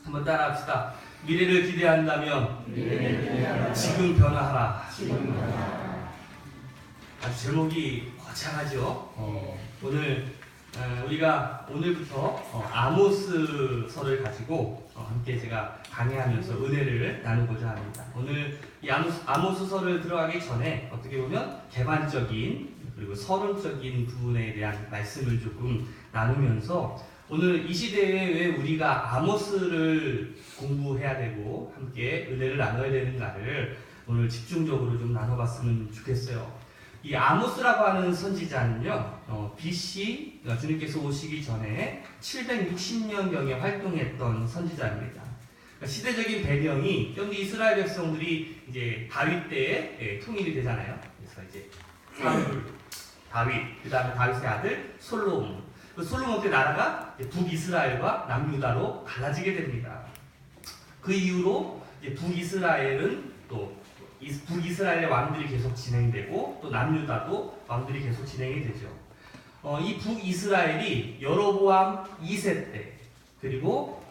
한번 따라합시다. 미래를 기대한다면 지금 변화하라. 아주 제목이 거창하죠. 오늘 우리가 오늘부터 아모스서를 가지고 함께 제가 강의하면서 은혜를 나누고자 합니다. 오늘 이 아모스서를 들어가기 전에 어떻게 보면 개반적인 그리고 서론적인 부분에 대한 말씀을 조금 나누면서 오늘 이 시대에 왜 우리가 아모스를 공부해야 되고 함께 은혜를 나눠야 되는가를 오늘 집중적으로 좀 나눠봤으면 좋겠어요. 이 아모스라고 하는 선지자는요, BC, 주님께서 오시기 전에 760년경에 활동했던 선지자입니다. 그러니까 시대적인 배경이 여기 이스라엘 백성들이 이제 다윗 때에 통일이 되잖아요. 그래서 이제 사울, 다윗, 그 다음에 다윗의 아들 솔로몬. 그 솔로몬 때 나라가 북이스라엘과 남유다로 갈라지게 됩니다. 그 이후로 이제 북이스라엘은 또 북이스라엘의 왕들이 계속 진행되고 또 남유다도 왕들이 계속 진행이 되죠. 이 북이스라엘이 여로보암 2세 때 그리고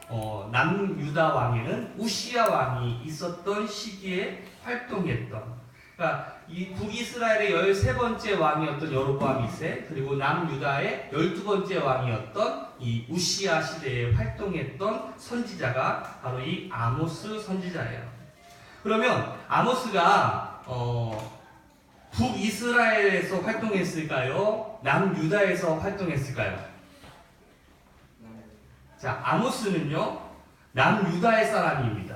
남유다 왕에는 우시야 왕이 있었던 시기에 활동했던, 그러니까 이 북이스라엘의 13번째 왕이었던 여로보암 2세 그리고 남유다의 12번째 왕이었던 이 우시야 시대에 활동했던 선지자가 바로 이 아모스 선지자예요. 그러면 아모스가 북이스라엘에서 활동했을까요? 남유다에서 활동했을까요? 자, 아모스는요 남유다의 사람입니다.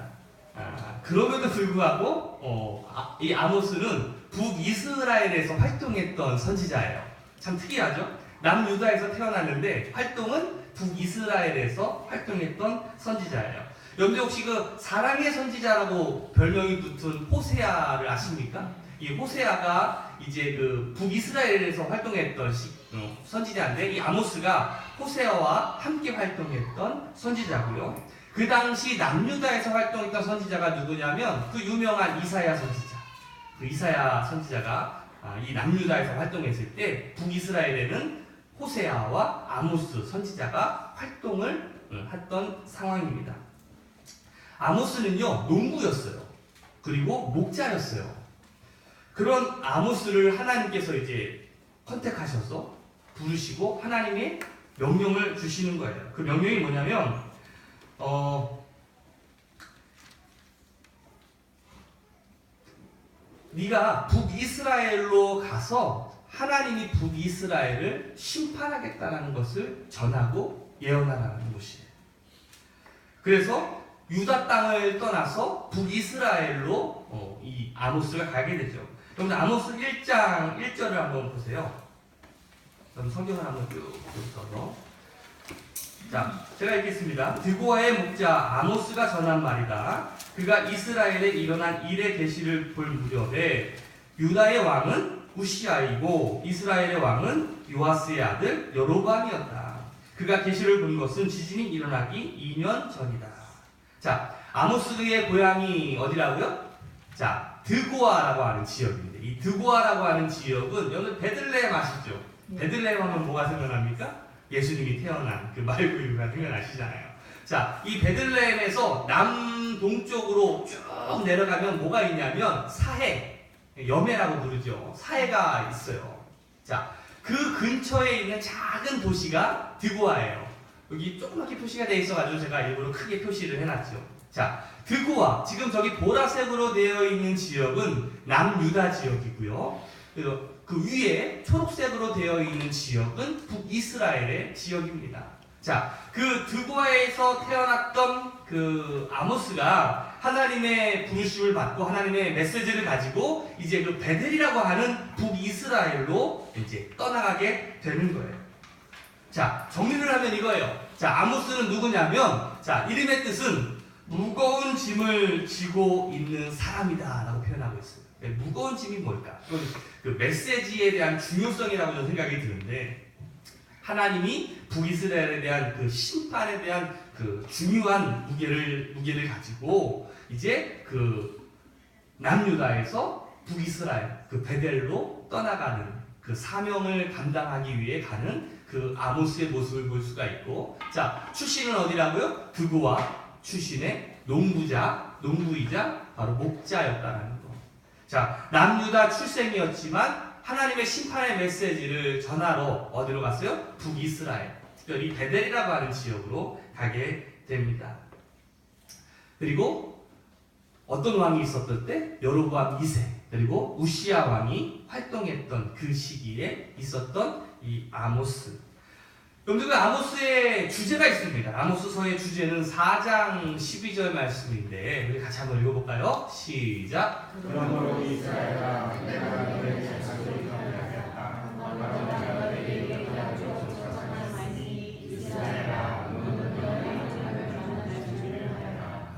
그럼에도 불구하고 이 아모스는 북이스라엘에서 활동했던 선지자예요. 참 특이하죠? 남유다에서 태어났는데 활동은 북이스라엘에서 활동했던 선지자예요. 여러분들 혹시 그 사랑의 선지자라고 별명이 붙은 호세아를 아십니까? 이 호세아가 이제 그 북이스라엘에서 활동했던 선지자인데 이 아모스가 호세아와 함께 활동했던 선지자고요. 그 당시 남유다에서 활동했던 선지자가 누구냐면 그 유명한 이사야 선지자. 그 이사야 선지자가 이 남유다에서 활동했을 때 북이스라엘에는 호세아와 아모스 선지자가 활동을 했던 상황입니다. 아모스는요 농부였어요. 그리고 목자였어요. 그런 아모스를 하나님께서 이제 컨택하셔서 부르시고 하나님의 명령을 주시는 거예요. 그 명령이 뭐냐면 네가 북이스라엘로 가서 하나님이 북이스라엘을 심판하겠다는 것을 전하고 예언하라는 것이에요. 그래서 유다 땅을 떠나서 북이스라엘로 이 아모스가 가게 되죠. 그럼 아모스 1장 1절을 한번 보세요. 그럼 성경을 한번 쭉 써서 자, 제가 읽겠습니다. 드고아의 목자 아모스가 전한 말이다. 그가 이스라엘에 일어난 일의 계시를 볼 무렵에 유다의 왕은 우시아이고 이스라엘의 왕은 요아스의 아들 여로보암이었다. 그가 계시를 본 것은 지진이 일어나기 2년 전이다. 자, 아모스의 고향이 어디라고요? 자, 드고아라고 하는 지역입니다. 이 드고아라고 하는 지역은 여러분 베들레헴 아시죠? 베들레헴 하면 뭐가 생각납니까? 예수님이 태어난 그 말구유가 생각나시잖아요. 자, 이 베들레헴에서 남동쪽으로 쭉 내려가면 뭐가 있냐면 사해, 여매라고 부르죠. 사해가 있어요. 자, 그 근처에 있는 작은 도시가 드고아예요. 여기 조그맣게 표시가 되어 있어가지고 제가 일부러 크게 표시를 해놨죠. 자, 드고아, 지금 저기 보라색으로 되어 있는 지역은 남유다 지역이고요. 그리고 그 위에 초록색으로 되어 있는 지역은 북이스라엘의 지역입니다. 자, 그 드고아에서 태어났던 그 아모스가 하나님의 부르심을 받고 하나님의 메시지를 가지고 이제 그 베델이라고 하는 북이스라엘로 이제 떠나가게 되는 거예요. 자, 정리를 하면 이거예요. 자, 아모스는 누구냐면, 자, 이름의 뜻은 무거운 짐을 지고 있는 사람이다 라고 표현하고 있어요. 네, 무거운 짐이 뭘까? 그건 그 메시지에 대한 중요성이라고 저는 생각이 드는데, 하나님이 북이스라엘에 대한 그 심판에 대한 그 중요한 무게를 가지고 이제 그 남유다에서 북이스라엘, 그 베델로 떠나가는 그 사명을 감당하기 위해 가는 그 아모스의 모습을 볼 수가 있고, 자, 출신은 어디라고요? 드고아, 출신의 농부이자 바로 목자였다라는 거. 자, 남유다 출생이었지만 하나님의 심판의 메시지를 전하러 어디로 갔어요? 북이스라엘, 특별히 베델이라고 하는 지역으로 가게 됩니다. 그리고 어떤 왕이 있었던 때? 여로보암 2세 그리고 우시야 왕이 활동했던 그 시기에 있었던 이 아모스. 여러분들, 아모스의 주제가 있습니다. 아모스서의 주제는 4장 12절 말씀인데 우리 같이 한번 읽어볼까요? 시작. 그러므로 이스라엘아, 내가 너를 자식으로 하였다.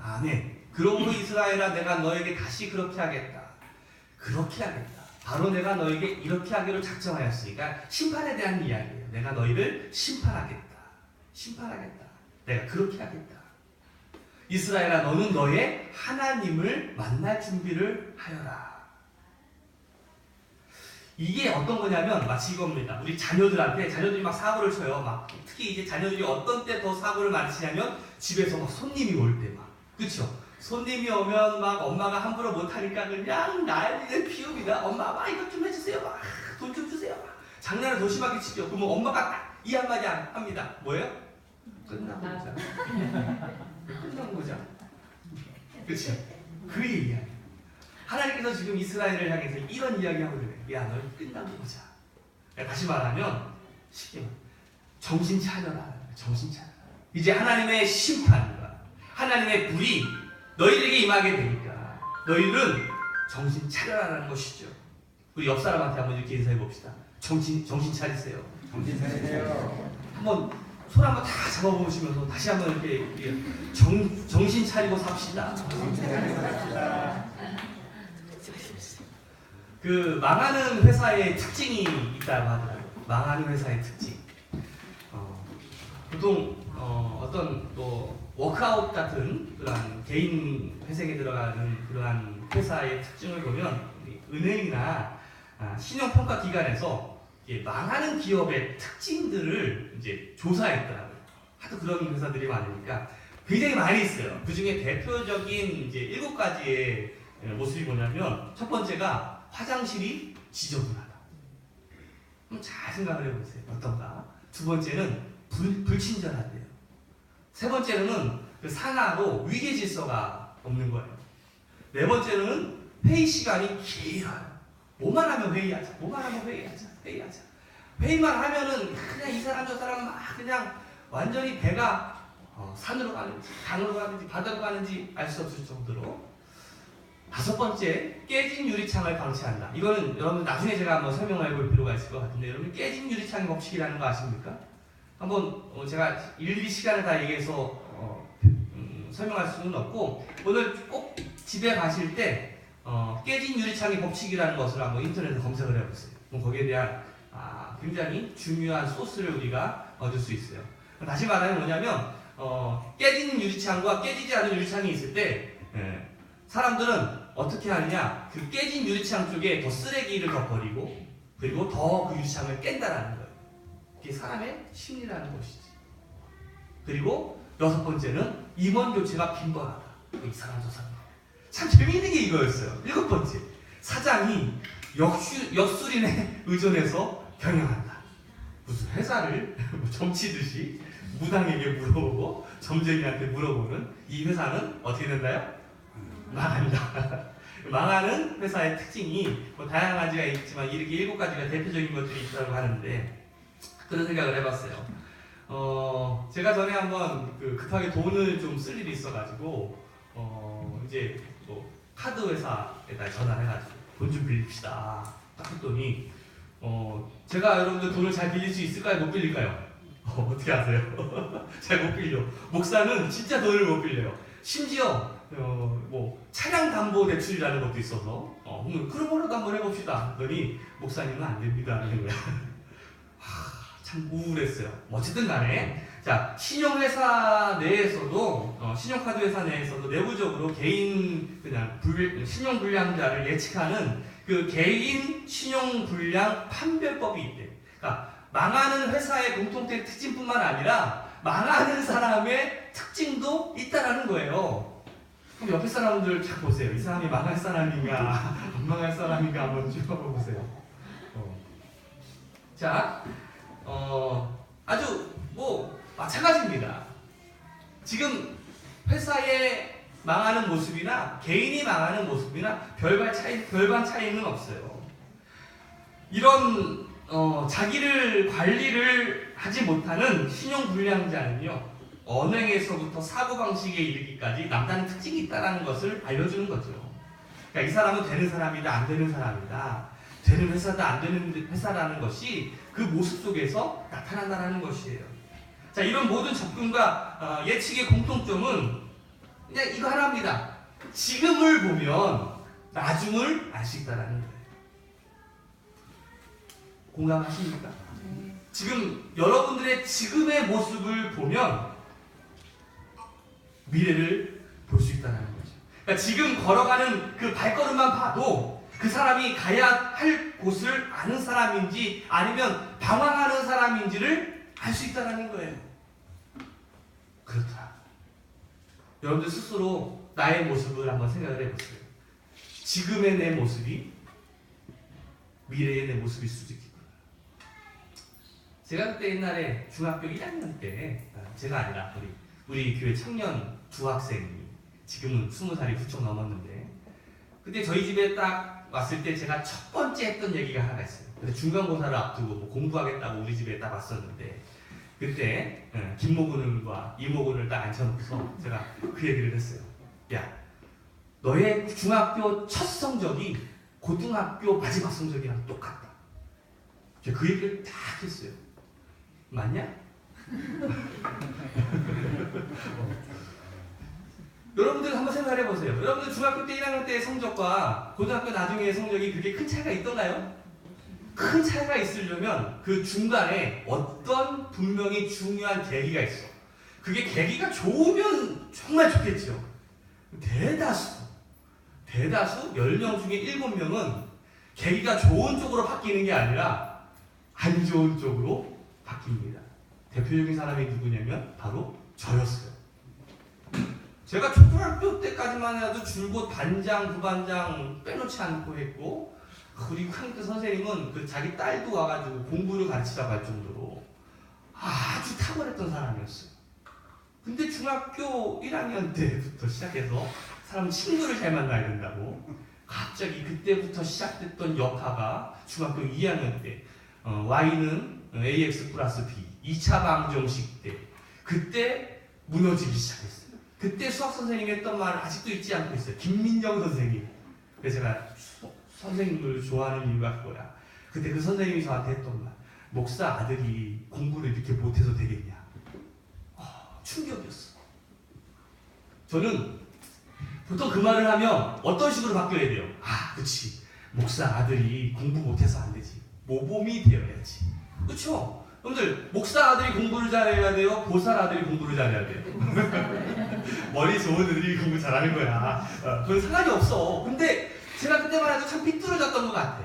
아멘. 그러므로 이스라엘아, 내가 너에게 다시 그렇게 하겠다. 그렇게 하겠다. 바로 내가 너에게 이렇게 하기로 작정하였으니까 심판에 대한 이야기예요. 내가 너희를 심판하겠다. 심판하겠다. 내가 그렇게 하겠다. 이스라엘아, 너는 너의 하나님을 만날 준비를 하여라. 이게 어떤 거냐면 마치 이겁니다. 우리 자녀들이 막 사고를 쳐요. 막 특히 이제 자녀들이 어떤 때 더 사고를 많이 치냐면 집에서 막 손님이 올 때 막, 그렇죠? 손님이 오면 막 엄마가 함부로 못하니까 그냥 난리는 피웁니다. 엄마, 이것 좀 해주세요. 돈 좀 주세요. 장난을 더 심하게 치죠. 그러면 엄마가 딱 이 한마디 합니다. 뭐예요? 끝난 거자. 끝난 거자. 그렇죠? 그 얘기야. 하나님께서 지금 이스라엘을 향해서 이런 이야기하고 그래요. 야, 너 끝난 거자. 다시 말하면 쉽게 말하면 정신 차려라. 정신 차려라. 이제 하나님의 심판과 하나님의 불이 너희들에게 임하게 되니까 너희들은 정신 차려라는 것이죠. 우리 옆 사람한테 한번 이렇게 인사해 봅시다. 정신 차리세요. 정신 차리세요. 한번 손 한번 다 잡아보시면서 다시 한번 이렇게 정신 차리고 삽시다. 정신 차리고 삽시다. 그 망하는 회사의 특징이 있다고 하더라고요. 망하는 회사의 특징. 보통 어떤 워크아웃 같은 그러한 개인 회색에 들어가는 그러한 회사의 특징을 보면 은행이나 신용평가 기관에서 망하는 기업의 특징들을 이제 조사했더라고요. 하도 그런 회사들이 많으니까 굉장히 많이 있어요. 그 중에 대표적인 이제 7가지의 모습이 뭐냐면, 첫 번째가 화장실이 지저분하다. 그럼 잘 생각을 해보세요. 어떤가? 두 번째는 불친절하대요. 세 번째로는 그 산하로 위계 질서가 없는 거예요. 네 번째로는 회의 시간이 길어요. 뭐만 하면 회의하자. 회의만 하면은 그냥 이 사람 저 사람 막 그냥 완전히 배가 산으로 가는지 강으로 가는지 바다로 가는지 알 수 없을 정도로. 다섯 번째, 깨진 유리창을 방치한다. 이거는 여러분 나중에 제가 한번 설명해 볼 필요가 있을 것 같은데, 여러분 깨진 유리창 법칙이라는 거 아십니까? 한번 제가 일일이 시간을 다 얘기해서 설명할 수는 없고, 오늘 꼭 집에 가실 때 깨진 유리창의 법칙이라는 것을 한번 인터넷에 검색을 해보세요. 그럼 거기에 대한 굉장히 중요한 소스를 우리가 얻을 수 있어요. 다시 말하면 뭐냐면 깨진 유리창과 깨지지 않은 유리창이 있을 때 사람들은 어떻게 하느냐, 그 깨진 유리창 쪽에 더 쓰레기를 더 버리고 그리고 더 그 유리창을 깬다라는 거예요. 이게 사람의 심리라는 것이지. 그리고 여섯 번째는 임원 교체가 빈번하다. 이 사람 저 사람. 참 재미있는 게 이거였어요. 일곱 번째, 사장이 역술인에 의존해서 경영한다. 무슨 회사를 점치듯이 무당에게 물어보고 점쟁이한테 물어보는 이 회사는 어떻게 된다요? 망한다. 망하는 회사의 특징이 다양한 가지가 있지만 이렇게 7가지가 대표적인 것들이 있다고 하는데, 그런 생각을 해봤어요. 제가 전에 한번 급하게 돈을 좀 쓸 일이 있어가지고 이제 카드 회사에다 전화를 해가지고 돈 좀 빌립시다. 딱 했더니 제가 여러분들 돈을 잘 빌릴 수 있을까요? 못 빌릴까요? 어떻게 아세요? 잘 못 빌려. 목사는 진짜 돈을 못 빌려요. 심지어 차량 담보 대출이라는 것도 있어서 그런 거라도 한번 해봅시다. 그러니 목사님은 안 됩니다 하는 거야. 참 우울했어요. 어쨌든 간에 자, 신용회사 내에서도 신용카드 회사 내에서도 내부적으로 개인 신용불량자를 예측하는 그 개인 신용불량 판별법이 있대. 그러니까 망하는 회사의 공통된 특징뿐만 아니라 망하는 사람의 특징도 있다라는 거예요. 그럼 옆에 사람들 잘 보세요. 이 사람이 망할 사람인가 안 망할 사람인가 한번 쭉 보세요. 자, 아주 마찬가지입니다. 지금 회사에 망하는 모습이나 개인이 망하는 모습이나 별반 차이는 없어요. 이런 자기를 관리를 하지 못하는 신용불량자는요, 언행에서부터 사고방식에 이르기까지 남다른 특징이 있다는 것을 알려주는 거죠. 그러니까 이 사람은 되는 사람이다, 안 되는 사람이다, 되는 회사다, 안 되는 회사라는 것이 그 모습 속에서 나타난다는 것이에요. 자, 이런 모든 접근과 예측의 공통점은 그냥 이거 하나입니다. 지금을 보면 나중을 알 수 있다는 거예요. 공감하십니까? 지금 여러분들의 지금의 모습을 보면 미래를 볼 수 있다는 거죠. 그러니까 지금 걸어가는 그 발걸음만 봐도 그 사람이 가야 할 곳을 아는 사람인지 아니면 방황하는 사람인지를 알 수 있다는 거예요. 그렇다. 여러분들 스스로 나의 모습을 한번 생각을 해보세요. 지금의 내 모습이 미래의 내 모습일 수도 있겠구나. 제가 그때 옛날에 중학교 1학년 때, 제가 아니라 우리 교회 청년 두 학생이, 지금은 20살이 훌쩍 넘었는데, 그때 저희 집에 딱 왔을 때 제가 첫 번째 했던 얘기가 하나가 있어요. 근데 중간고사를 앞두고 공부하겠다고 우리 집에 딱 왔었는데, 그때 김모군과 이모군을 딱 앉혀놓고서 제가 그 얘기를 했어요. 야, 너의 중학교 첫 성적이 고등학교 마지막 성적이랑 똑같다. 제가 그 얘기를 딱 했어요. 맞냐? 여러분들 한번 생각해 보세요. 여러분들 중학교 때 1학년 때의 성적과 고등학교 나중에의 성적이 그렇게 큰 차이가 있던가요? 큰 차이가 있으려면 그 중간에 어떤 분명히 중요한 계기가 있어. 그게 계기가 좋으면 정말 좋겠죠. 대다수 10명 중에 7명은 계기가 좋은 쪽으로 바뀌는 게 아니라 안 좋은 쪽으로 바뀝니다. 대표적인 사람이 누구냐면 바로 저였어요. 제가 초등학교 때까지만 해도 줄곧 반장, 부반장 빼놓지 않고 했고, 우리 학교 선생님은 그 자기 딸도 와가지고 공부를 가르치라고 할 정도로 아주 탁월했던 사람이었어요. 근데 중학교 1학년 때부터 시작해서 사람 친구를 잘 만나야 된다고 갑자기 그때부터 시작됐던 역사가 중학교 2학년 때 Y는 AX 플러스 B 2차 방정식 때 그때 무너지기 시작했어요. 그때 수학 선생님이 했던 말을 아직도 잊지 않고 있어요. 김민정 선생님. 그래서 제가 선생님을 좋아하는 이유가 그거야. 그때 그 선생님이 저한테 했던 말, 목사 아들이 공부를 이렇게 못해서 되겠냐. 충격이었어. 저는 보통 그 말을 하면 어떤 식으로 바뀌어야 돼요? 그치. 목사 아들이 공부 못해서 안 되지. 모범이 되어야지. 그쵸? 여러분들, 목사 아들이 공부를 잘해야 돼요? 보살 아들이 공부를 잘해야 돼요? 머리 좋은 애들이 공부 잘하는 거야. 그건 상관이 없어. 근데 제가 그때만 해도 참 삐뚤어졌던 것 같아.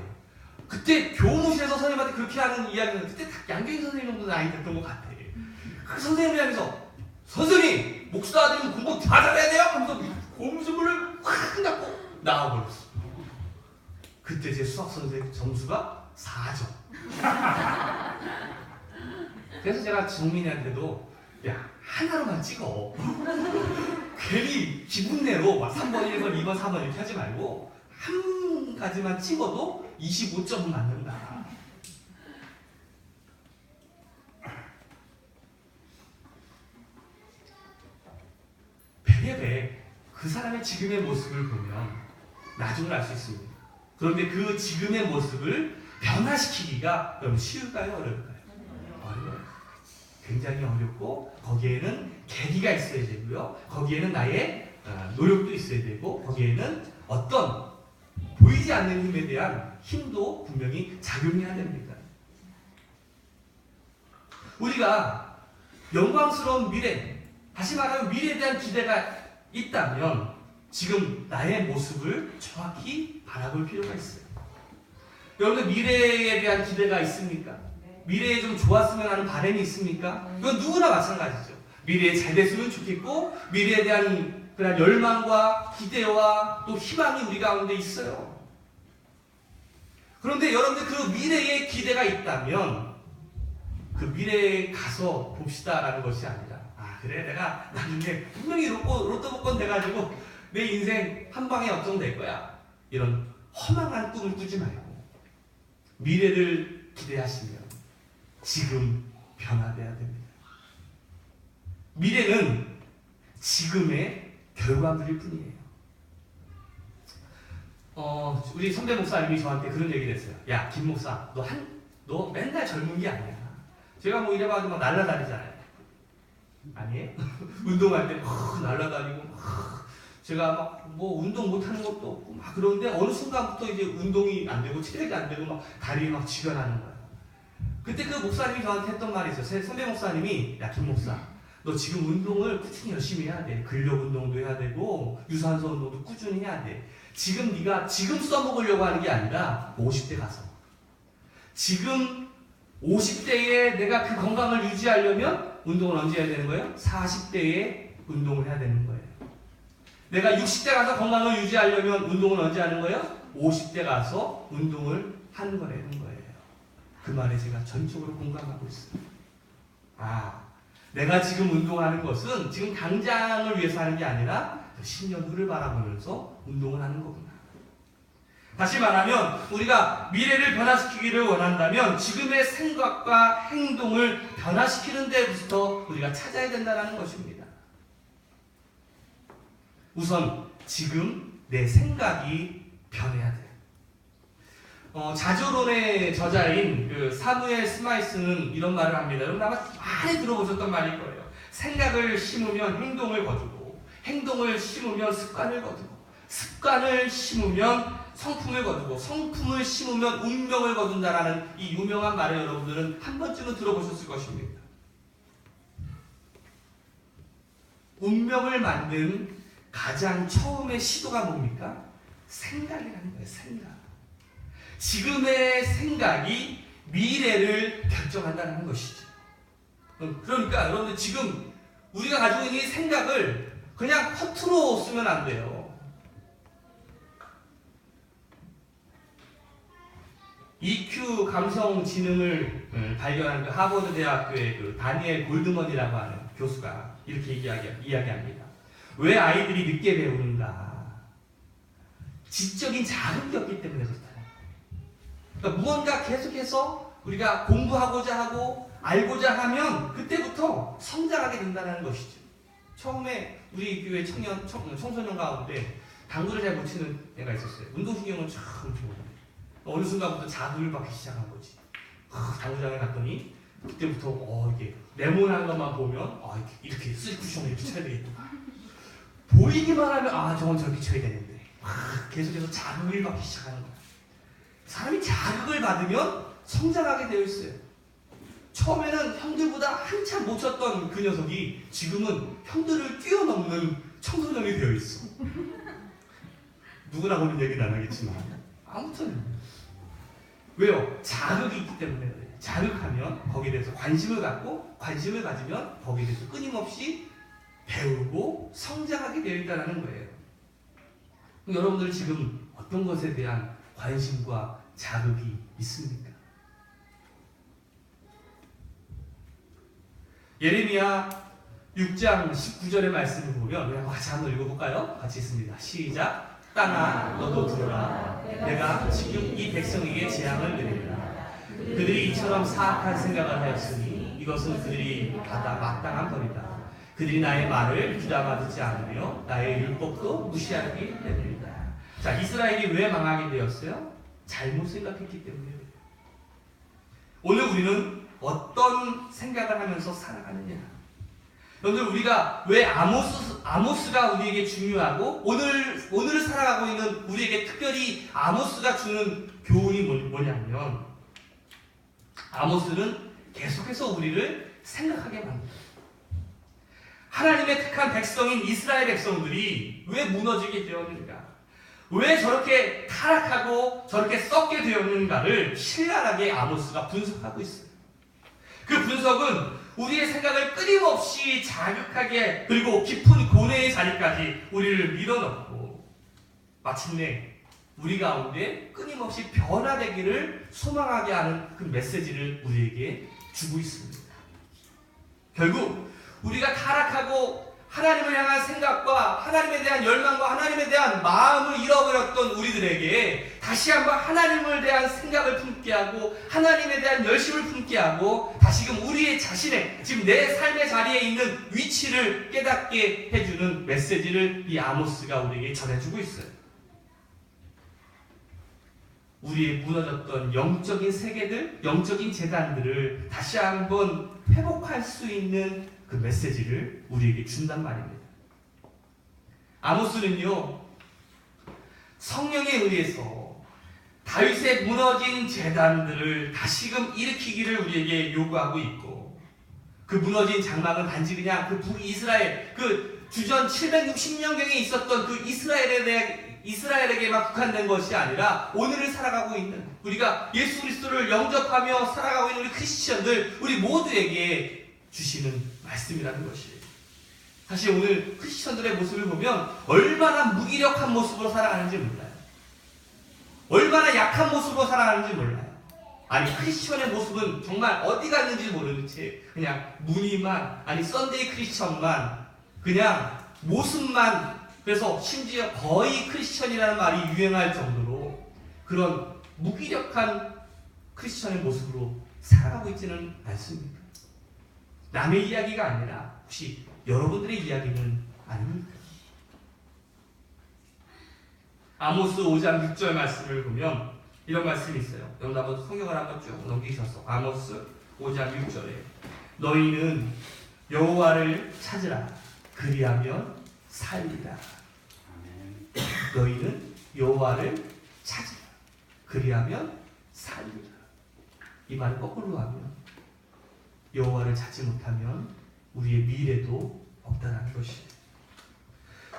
그때 교무실에서 선생님한테 그렇게 하는 이야기는 그때 딱 양경희 선생님 정도 나이 됐던 것 같아. 그 선생님을 향해서 선생님! 목사 아들은 공부 다 잘해야 돼요? 하면서 고무줄을 확 닫고 나와버렸어. 그때 제 수학 선생님 점수가 4점. 그래서 제가 정민이한테도 야, 하나로만 찍어. 괜히 기분 내로 막 3번, 1번, 2번, 4번 이렇게 하지 말고 한 가지만 찍어도 25점은 맞는다. 그 사람의 지금의 모습을 보면 나중을 알 수 있습니다. 그런데 그 지금의 모습을 변화시키기가 너무 쉬울까요? 어려울까요? 어려워요. 굉장히 어렵고 거기에는 계기가 있어야 되고요. 거기에는 나의 노력도 있어야 되고 거기에는 어떤 보이지 않는 힘에 대한 힘도 분명히 작용해야 됩니다. 우리가 영광스러운 미래, 다시 말하면 미래에 대한 기대가 있다면 지금 나의 모습을 정확히 바라볼 필요가 있어요. 여러분들 미래에 대한 기대가 있습니까? 미래에 좀 좋았으면 하는 바람이 있습니까? 이건 누구나 마찬가지죠. 미래에 잘 됐으면 좋겠고 미래에 대한 그런 열망과 기대와 또 희망이 우리 가운데 있어요. 그런데 여러분들 그 미래에 기대가 있다면 그 미래에 가서 봅시다라는 것이 아니라 그래 내가 나중에 분명히 로또 복권 돼가지고 내 인생 한 방에 역정될 거야. 이런 허망한 꿈을 꾸지 말고 미래를 기대하시면 지금 변화돼야 됩니다. 미래는 지금의 결과물일 뿐이에요. 우리 선배 목사님이 저한테 그런 얘기를 했어요. 야, 김 목사, 너 맨날 젊은 게 아니야. 제가 뭐 이래봐도 막 날라다니잖아요. 아니에요? 운동할 때 날라다니고 제가 막 뭐 운동 못하는 것도 없고 막 그런데 어느 순간부터 이제 운동이 안 되고 체력이 안 되고 막 다리 막 쥐가 나는 거야. 그때 그 목사님이 저한테 했던 말이 있어요. 선배 목사님이 야, 김 목사, 너 지금 운동을 꾸준히 열심히 해야 돼. 근력 운동도 해야 되고 유산소 운동도 꾸준히 해야 돼. 지금 네가 지금 써먹으려고 하는 게 아니라 50대 가서 지금 50대에 내가 그 건강을 유지하려면 운동을 언제 해야 되는 거예요? 40대에 운동을 해야 되는 거예요. 내가 60대 가서 건강을 유지하려면 운동을 언제 하는 거예요? 50대 가서 운동을 하는 거라는 거예요. 그 말에 제가 전적으로 공감하고 있습니다. 내가 지금 운동하는 것은 지금 당장을 위해서 하는 게 아니라 10년 후를 바라보면서 운동을 하는 거구나. 다시 말하면 우리가 미래를 변화시키기를 원한다면 지금의 생각과 행동을 변화시키는 데부터 우리가 찾아야 된다는 것입니다. 우선 지금 내 생각이 변해야 돼요. 자조론의 저자인 그 사무엘 스마이스는 이런 말을 합니다. 여러분 아마 많이 들어보셨던 말일 거예요. 생각을 심으면 행동을 거두고 행동을 심으면 습관을 거두고 습관을 심으면 성품을 거두고 성품을 심으면 운명을 거둔다라는 이 유명한 말을 여러분들은 한 번쯤은 들어보셨을 것입니다. 운명을 만든 가장 처음의 시도가 뭡니까? 생각이라는 거예요. 생각. 지금의 생각이 미래를 결정한다는 것이죠. 그러니까 여러분들 지금 우리가 가지고 있는 이 생각을 그냥 허투루 쓰면 안 돼요. EQ 감성 지능을 발견한 그 하버드 대학교의 그 다니엘 골드먼이라고 하는 교수가 이렇게 이야기합니다. 왜 아이들이 늦게 배우는가? 지적인 자극이 없기 때문에 그렇다. 그러니까 무언가 계속해서 우리가 공부하고자 하고 알고자 하면 그때부터 성장하게 된다는 것이죠. 처음에 우리 교회 청소년 가운데 당구를 잘 못 치는 애가 있었어요. 운동신경은 참 좋은데 어느 순간부터 자극을 받기 시작한 거지. 당구장에 갔더니 그때부터 이게 네모난 것만 보면 이렇게 쓰리쿠션을 이렇게 쳐야 되겠다. 보이기만 하면 저건 저렇게 쳐야 되는데 계속해서 자극을 받기 시작하는 거야. 사람이 자극을 받으면 성장하게 되어 있어요. 처음에는 형들보다 한참 못 쳤던 그 녀석이 지금은 형들을 뛰어넘는 청소년이 되어 있어. 누구나 보는 얘기는 안 하겠지만 아무튼 왜요? 자극이 있기 때문에 그래요. 자극하면 거기에 대해서 관심을 갖고 관심을 가지면 거기에 대해서 끊임없이 배우고 성장하게 되어 있다는 거예요. 여러분들 지금 어떤 것에 대한 관심과 자극이 있습니까? 예레미야 6장 19절의 말씀을 보면 우리 같이 한번 읽어볼까요? 같이 있습니다. 시작. 땅아 너도 들어라. 내가 지금 이 백성에게 재앙을 내리리라. 그들이 이처럼 사악한 생각을 하였으니 이것은 그들이 받아 마땅한 벌이다. 그들이 나의 말을 귀담아 듣지 않으며 나의 율법도 무시하기 때문이다. 자, 이스라엘이 왜 망하게 되었어요? 잘못 생각했기 때문이에요. 오늘 우리는 어떤 생각을 하면서 살아가느냐? 여러분들 우리가 왜 아모스가 우리에게 중요하고 오늘을 살아가고 있는 우리에게 특별히 아모스가 주는 교훈이 뭐냐면 아모스는 계속해서 우리를 생각하게 만듭니다. 하나님의 택한 백성인 이스라엘 백성들이 왜 무너지게 되었는가? 왜 저렇게 타락하고 저렇게 썩게 되었는가를 신랄하게 아모스가 분석하고 있어요. 그 분석은 우리의 생각을 끊임없이 자극하게 그리고 깊은 고뇌의 자리까지 우리를 밀어넣고 마침내 우리 가운데 끊임없이 변화되기를 소망하게 하는 그 메시지를 우리에게 주고 있습니다. 결국 우리가 타락하고 하나님을 향한 생각과 하나님에 대한 열망과 하나님에 대한 마음을 잃어버렸던 우리들에게 다시 한번 하나님을 대한 생각을 품게 하고 하나님에 대한 열심을 품게 하고 다시금 우리의 자신의 지금 내 삶의 자리에 있는 위치를 깨닫게 해주는 메시지를 이 아모스가 우리에게 전해주고 있어요. 우리의 무너졌던 영적인 세계들, 영적인 재단들을 다시 한번 회복할 수 있는 그 메시지를 우리에게 준단 말입니다. 아모스는요, 성령에 의해서 다윗의 무너진 재단들을 다시금 일으키기를 우리에게 요구하고 있고, 그 무너진 장막은 단지 그냥 그 북이스라엘, 그 주전 760년경에 있었던 그 이스라엘에게만 국한된 것이 아니라 오늘을 살아가고 있는, 우리가 예수 그리스도를 영접하며 살아가고 있는 우리 크리스천들, 우리 모두에게 주시는 말씀이라는 것이에요. 사실 오늘 크리스천들의 모습을 보면 얼마나 무기력한 모습으로 살아가는지 몰라요. 얼마나 약한 모습으로 살아가는지 몰라요. 아니, 크리스천의 모습은 정말 어디 갔는지 모르는 채 그냥 무늬만, 아니 썬데이 크리스천만, 그냥 모습만, 그래서 심지어 거의 크리스천이라는 말이 유행할 정도로 그런 무기력한 크리스천의 모습으로 살아가고 있지는 않습니다. 남의 이야기가 아니라 혹시 여러분들의 이야기는 아닙니까? 아모스 5장 6절 말씀을 보면 이런 말씀이 있어요. 여러분 한번 성경을 한번 쭉 넘기셔서 아모스 5장 6절에 너희는 여호와를 찾으라 그리하면 살리라. 너희는 여호와를 찾으라 그리하면 살리라. 이 말을 거꾸로 하면 여호와를 찾지 못하면 우리의 미래도 없다는 것이에요.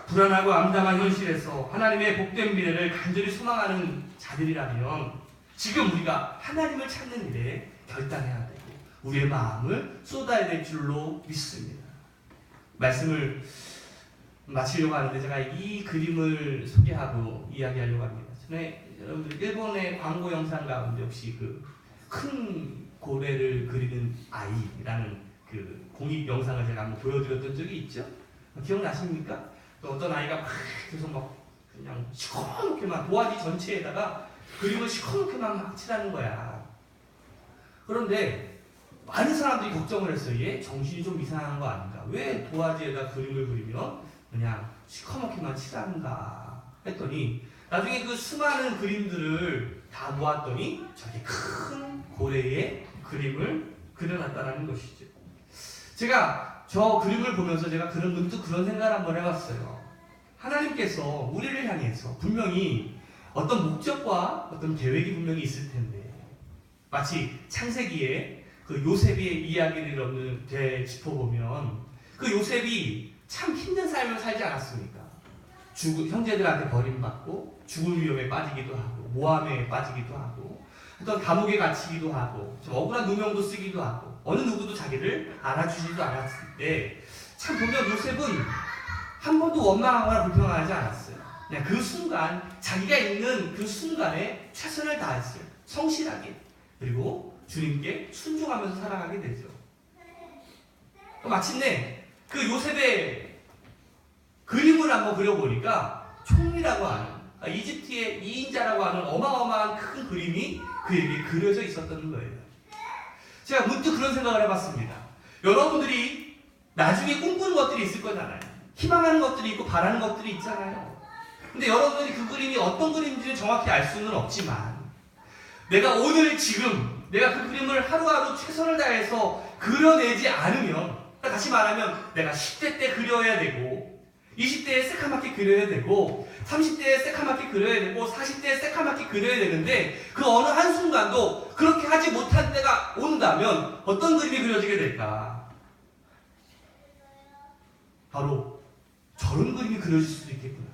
불안하고 암담한 현실에서 하나님의 복된 미래를 간절히 소망하는 자들이라면 지금 우리가 하나님을 찾는 일에 결단해야 되고 우리의 마음을 쏟아야 될 줄로 믿습니다. 말씀을 마치려고 하는데 제가 이 그림을 소개하고 이야기하려고 합니다. 전에 여러분들 일본의 광고 영상 가운데 혹시 그 큰 고래를 그리는 아이라는 그 공익 영상을 제가 한번 보여드렸던 적이 있죠? 기억나십니까? 또 어떤 아이가 막 계속 막 그냥 시커멓게만 도화지 전체에다가 그림을 시커멓게만 막 칠하는 거야. 그런데 많은 사람들이 걱정을 했어요. 얘 정신이 좀 이상한 거 아닌가? 왜 도화지에다 그림을 그리면 그냥 시커멓게만 칠하는가? 했더니 나중에 그 수많은 그림들을 다 모았더니 저기 큰 고래의 그림을 그려놨다는 것이죠. 제가 저 그림을 보면서 제가 문득 그런 생각을 한번 해봤어요. 하나님께서 우리를 향해서 분명히 어떤 목적과 어떤 계획이 분명히 있을 텐데 마치 창세기에 그 요셉의 이야기를 되짚어보면 그 요셉이 참 힘든 삶을 살지 않았습니까? 형제들한테 버림받고 죽을 위험에 빠지기도 하고 모함에 빠지기도 하고 어떤 감옥에 갇히기도 하고 좀 억울한 누명도 쓰기도 하고 어느 누구도 자기를 알아주지도 않았을 때 참 보면 요셉은 한 번도 원망하거나 불평하지 않았어요. 그냥 그 순간 자기가 있는 그 순간에 최선을 다했어요. 성실하게. 그리고 주님께 순종하면서 살아가게 되죠. 마침내 그 요셉의 그림을 한번 그려보니까 총리라고 하는 이집트의 2인자라고 하는 어마어마한 큰 그림이 그에게 그려져 있었던 거예요. 제가 문득 그런 생각을 해봤습니다. 여러분들이 나중에 꿈꾸는 것들이 있을 거잖아요. 희망하는 것들이 있고 바라는 것들이 있잖아요. 근데 여러분들이 그 그림이 어떤 그림인지는 정확히 알 수는 없지만 내가 오늘 지금 내가 그 그림을 하루하루 최선을 다해서 그려내지 않으면, 다시 말하면 내가 10대 때 그려야 되고 20대에 새카맣게 그려야 되고 30대에 새카맣게 그려야 되고 40대에 새카맣게 그려야 되는데 그 어느 한순간도 그렇게 하지 못한 때가 온다면 어떤 그림이 그려지게 될까? 바로 저런 그림이 그려질 수도 있겠구나.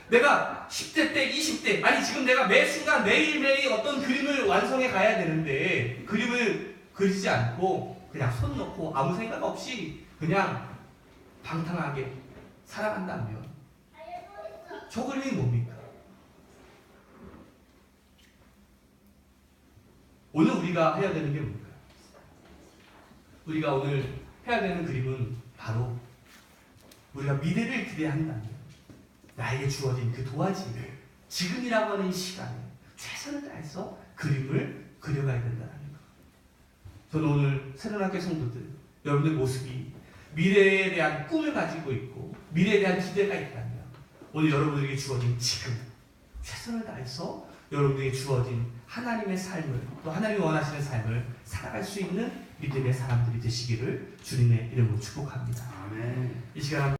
내가 10대 때, 20대, 아니 지금 내가 매 순간 매일매일 어떤 그림을 완성해 가야 되는데 그림을 그리지 않고 그냥 손 놓고 아무 생각 없이 그냥 방탕하게 살아간다면 저 그림이 뭡니까? 오늘 우리가 해야 되는 게 뭡니까? 우리가 오늘 해야 되는 그림은 바로 우리가 미래를 기대한다면 나에게 주어진 그 도화지를 지금이라고 하는 이 시간에 최선을 다해서 그림을 그려가야 된다는 것. 저는 오늘 새로운학교 성도들 여러분들 모습이 미래에 대한 꿈을 가지고 있고 미래에 대한 기대가 있다면 오늘 여러분들에게 주어진 지금 최선을 다해서 여러분들에게 주어진 하나님의 삶을 또 하나님이 원하시는 삶을 살아갈 수 있는 믿음의 사람들이 되시기를 주님의 이름으로 축복합니다. 아멘. 이 시간